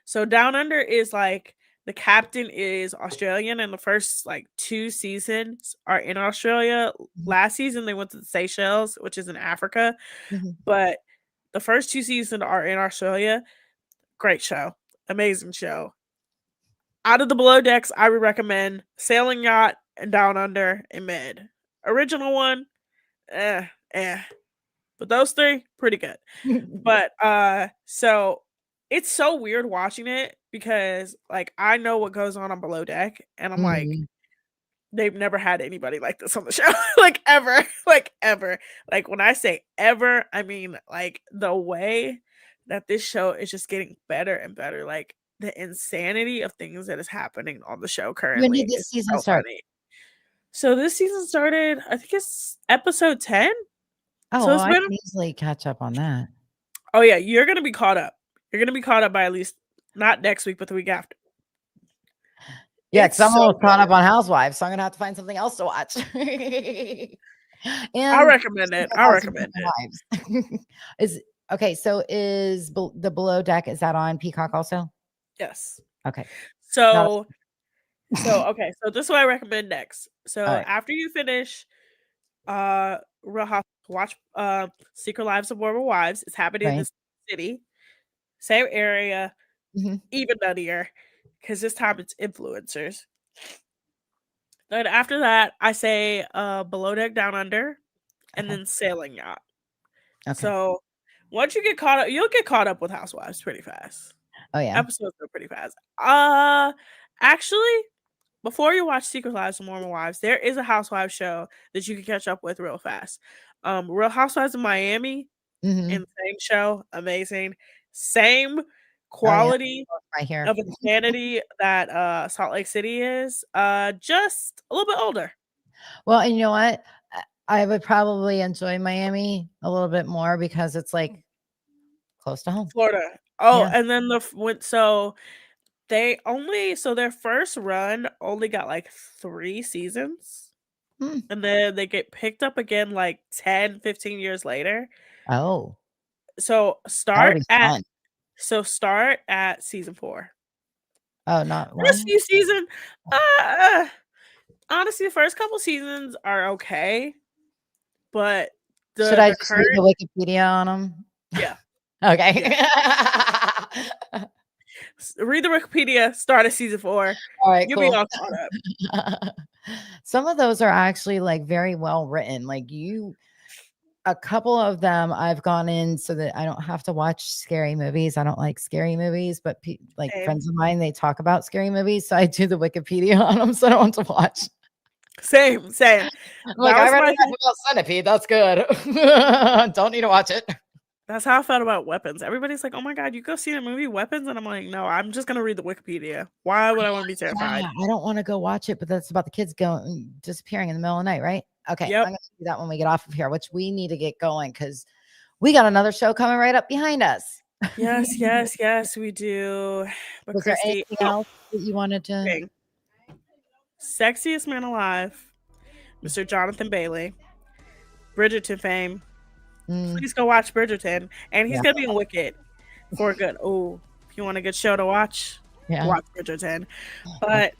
So down under is like the captain is Australian and the first like 2 seasons are in Australia. Mhm. Last season they went to the Seychelles, which is in Africa, Mhm. but the first 2 seasons are in Australia. Great show. Amazing show. Out of the below decks, I would recommend Sailing Yacht and Down Under and Mid. Original one, eh, eh. But those 3, pretty good. But so it's so weird watching it because like I know what goes on below deck and I'm like Mhm. they've never had anybody like this on the show like ever like ever like when I say ever I mean like the way that this show is just getting better and better like the insanity of things that is happening on the show When currently did this is season so start? funny. So this season started I think it's episode 10. Oh, So well, it's I been can easily catch up on that. oh yeah, you're gonna be caught up. You're gonna be caught up by at least not next week, but the week after. Yeah, It's because I'm so almost caught up good. on Housewives, so I'm gonna have to find something else to watch. I And recommend it. Real I Housewives recommend it. is okay. So the Below Deck, is that on Peacock also? Yes. Okay, not So okay, so this is what I recommend next. So all right. after you finish Real House, watch Secret Lives of Mormon Wives. It's happening in Right. this city, same area, Mhm. even nuttier, because this time it's influencers. Then after that, I say Below Deck Down Under and Okay. then Sailing Yacht. Okay. So once you get caught up, you'll get caught up with Housewives pretty fast. Oh yeah. Episodes go pretty fast. Actually, before you watch Secret Lives of Mormon Wives, there is a Housewives show that you can catch up with real fast. Real Housewives of Miami in Mhm. the same show, amazing. Same Oh yeah. quality Right here. of insanity that Salt Lake City is. Just a little bit older. Well, and you know what? I would probably enjoy Miami a little bit more because it's like close to home. Florida. Oh, Yeah. and then so their first run only got like 3 seasons, Hmm. and then they get picked up again like 10, 15 years later. Oh, So that would be fun. start at season 4. Oh, not First one? few season, uh, honestly, the first couple seasons are okay, but Should I the just read current the Wikipedia on them? yeah, Okay. yeah. Read the Wikipedia, start at season 4. All right, You'll be cool. all caught up. Some of those are actually like very well written. A couple of them I've gone in so that I don't have to watch scary movies. I don't like scary movies, but like Same. friends of mine, they talk about scary movies. So I do the Wikipedia on them so I don't have to watch. Same. I'm like, That I was read my enough thing. about Centipede. That's good. Don't need to watch it. That's how I felt about Weapons. Everybody's like, "Oh my god, you go see the movie Weapons?" And I'm like, "No, I'm just gonna read the Wikipedia. Why would I want to be terrified?" Yeah, I don't want to go watch it, but that's about the kids going disappearing in the middle of the night, right? Okay, Yep. I'm gonna do that when we get off of here, which we need to get going because we got another show coming right up behind us. Yes, we do. But Was there Christy, anything else that you wanted to? thing. Sexiest man alive, Mr. Jonathan Bailey, Bridgerton fame. Mm, Please go watch Bridgerton, and he's yeah, gonna be in Wicked for good. Oh, if you want a good show to watch, yeah. watch Bridgerton. But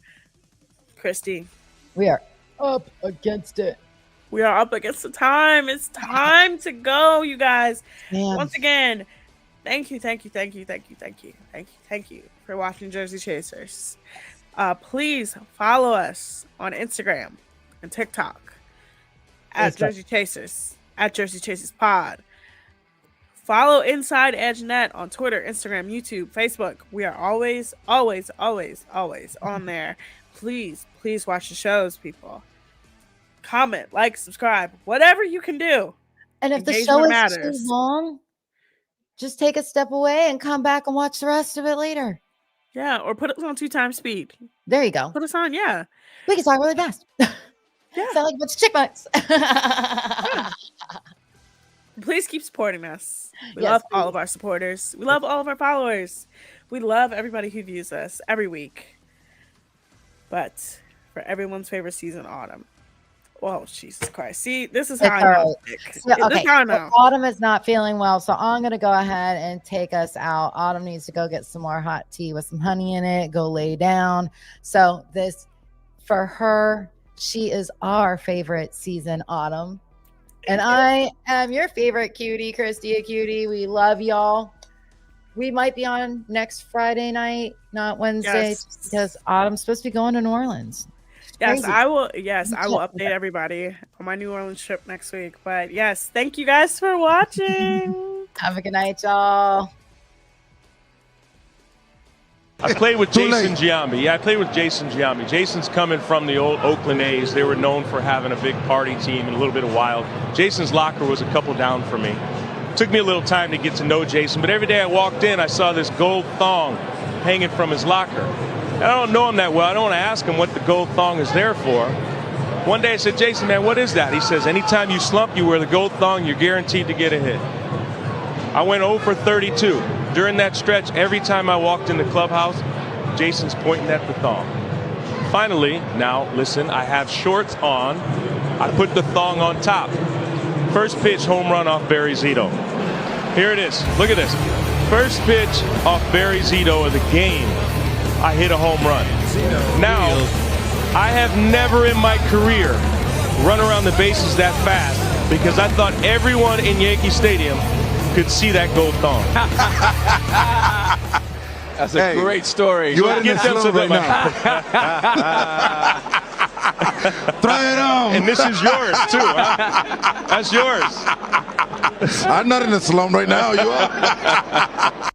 Christy, We are up against it. we are up against the time. It's time to go, you guys. Man. Once again, thank you for watching Jersey Chasers. Please follow us on Instagram and TikTok at Facebook. Jersey Chasers, at Jersey Chasers Pod. Follow Inside Edge Net on Twitter, Instagram, YouTube, Facebook. We are always on there. Please watch the shows, people. Comment, like, subscribe, whatever you can do. And if the Engagement show is matters. too long, just take a step away and come back and watch the rest of it later. Yeah, or put us on 2x speed. There you go. Put us on, yeah. We can talk really fast. Yeah. Sound like a bunch of chipmunks. Please keep supporting us. We Yes, love all please. of our supporters. We love all of our followers. We love everybody who views us every week. But for everyone's favorite season, autumn. Oh, Jesus Christ. See, this is how I know. So, This okay, is how I so know. Autumn is not feeling well, so I'm going to go ahead and take us out. Autumn needs to go get some more hot tea with some honey in it, go lay down. So this, for her, she is our favorite season, Autumn. And I am your favorite cutie, Christy a cutie. We love y'all. We might be on next Friday night, not Wednesday, because Autumn's supposed to be going to New Orleans. Yes, Crazy. I will. Yes, I will update everybody on my New Orleans trip next week. But yes, thank you guys for watching. Have a good night, y'all. I played with Jason Giambi. Yeah, I played with Jason Giambi. Jason's coming from the old Oakland A's. They were known for having a big party team and a little bit of wild. Jason's locker was a couple down for me. Took me a little time to get to know Jason, but every day I walked in, I saw this gold thong hanging from his locker. And I don't know him that well. I don't want to ask him what the gold thong is there for. One day I said, Jason, man, what is that? He says, anytime you slump, you wear the gold thong, you're guaranteed to get a hit. I went 0 for 32. During that stretch, every time I walked in the clubhouse, Jason's pointing at the thong. Finally, now listen, I have shorts on. I put the thong on top. First pitch, home run off Barry Zito. Here it is. Look at this. First pitch off Barry Zito of the game. I hit a home run. Now, I have never in my career run around the bases that fast because I thought everyone in Yankee Stadium could see that gold thong. That's a great story. You are in the slum right now. Try it on. And this is yours, too. Huh? That's yours. I'm not in the slum right now. You are.